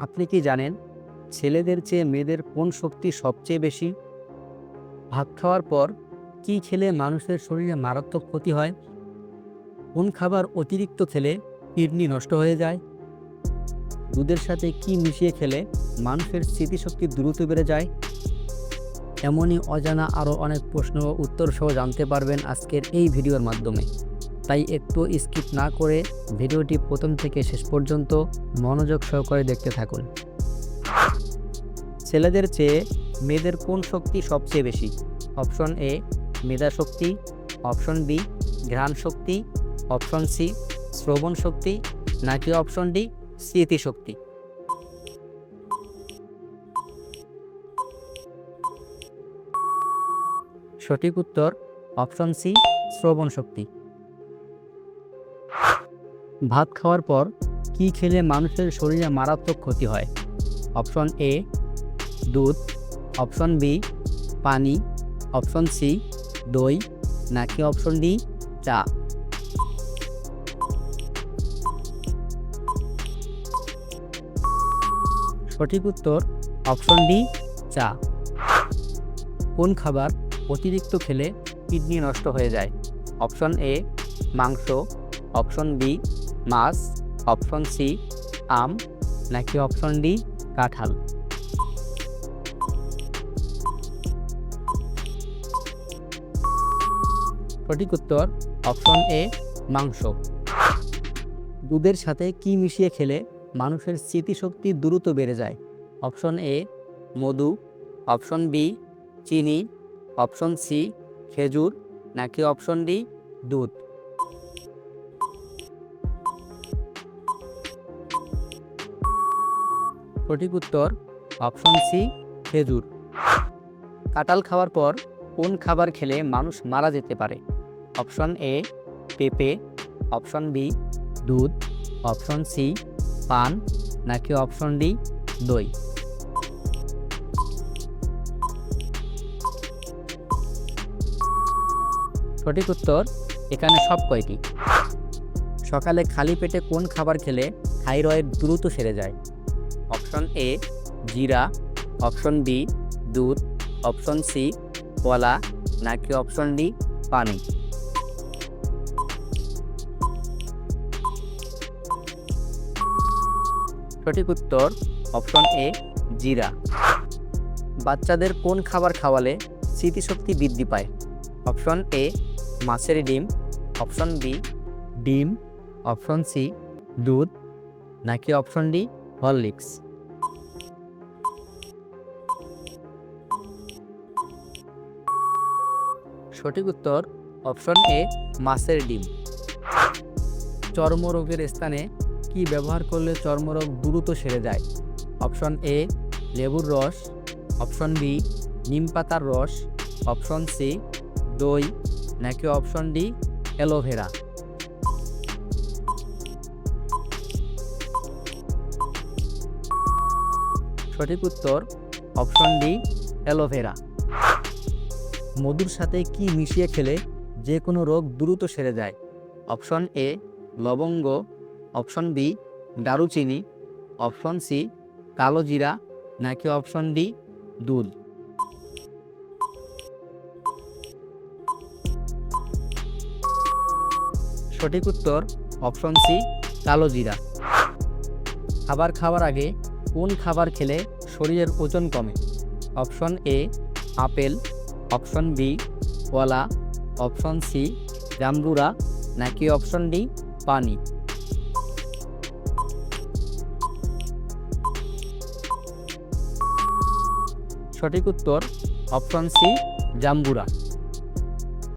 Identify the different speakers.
Speaker 1: আপনি কি জানেন ছেলেদের চেয়ে মেয়েদের কোন শক্তি সবচেয়ে বেশি? ভাত খাওয়ার পর কি খেলে মানুষের শরীরে মারাত্মক ক্ষতি হয়? কোন খাবার অতিরিক্ত খেলে কিডনি নষ্ট হয়ে যায়? দুধের সাথে কি মিশিয়ে খেলে মানুষের স্মৃতিশক্তি দ্রুত বেড়ে যায়? এমনই অজানা আরও অনেক প্রশ্ন ও উত্তর সহ জানতে পারবেন আজকের এই ভিডিওর মাধ্যমে। তাই একটু স্কিপ না করে ভিডিওটি প্রথম থেকে শেষ পর্যন্ত মনোযোগ সহকারে দেখতে থাকুন। ছেলেদের চেয়ে মেয়েদের কোন শক্তি সবচেয়ে বেশি? অপশন এ মেধা শক্তি, অপশন বি ঘ্রাণ শক্তি, অপশন সি শ্রবণ শক্তি, নাকি অপশন ডি স্মৃতিশক্তি। সঠিক উত্তর অপশন সি শ্রবণ শক্তি। ভাত খাওয়ার পর কি খেলে মানুষের শরীরে মারাত্মক ক্ষতি হয়? অপশন এ দুধ, অপশন বি পানি, অপশন সি দই, নাকি অপশন ডি চা। সঠিক উত্তর অপশন ডি চা। কোন খাবার অতিরিক্ত খেলে কিডনি নষ্ট হয়ে যায়? অপশন এ মাংস, অপশন বি মাছ, অপশন সি আম, নাকি অপশন ডি কাঁঠাল। সঠিক উত্তর অপশন এ মাংস। দুধের সাথে কি মিশিয়ে খেলে মানুষের স্মৃতিশক্তি দ্রুত বেড়ে যায়? অপশন এ মধু, অপশন বি চিনি, অপশন সি খেজুর, নাকি অপশন ডি দুধ। সঠিক উত্তর অপশন সি খেজুর। কাঁঠাল খাওয়ার পর কোন খাবার খেলে মানুষ মারা যেতে পারে? অপশন এ পেঁপে, অপশন বি দুধ, অপশন সি পান, নাকি অপশন ডি দই। সঠিক উত্তর এখানে সব কয়টি। সকালে খালি পেটে কোন খাবার খেলে থাইরয়েড দ্রুত সেরে যায়? অপশন এ জিরা, অপশন বি দুধ, অপশন সি কলা, নাকি অপশন ডি পানি। সঠিক উত্তর অপশন এ জিরা। বাচ্চাদের কোন খাবার খাওয়ালে স্মৃতিশক্তি বৃদ্ধি পায়? অপশন এ মাছের ডিম, অপশন বি ডিম, অপশন সি দুধ, নাকি অপশন ডি হরলিক্স। সঠিক উত্তর অপশন এ মাছের ডিম। চর্মরোগের স্থানে কি ব্যবহার করলে চর্মরোগ দ্রুত সেরে যায়? অপশন এ লেবুর রস, অপশন বি নিম পাতার রস, অপশন সি দই, নাকি অপশন ডি অ্যালোভেরা। সঠিক উত্তর অপশন ডি অ্যালোভেরা। মধুর সাথে কি মিশিয়ে খেলে যে কোনো রোগ দ্রুত সেরে যায়? অপশন এ লবঙ্গ, অপশন বি দারুচিনি, অপশন সি কালো জিরা, নাকি অপশন ডি দুধ। সঠিক উত্তর অপশন সি কালো জিরা। খাবার খাওয়ার আগে কোন খাবার খেলে শরীরের ওজন কমে? Option A apple, option B কলা, অপশন সি জাম্বুরা, নাকি অপশন ডি পানি। সঠিক উত্তর অপশন সি জাম্বুরা।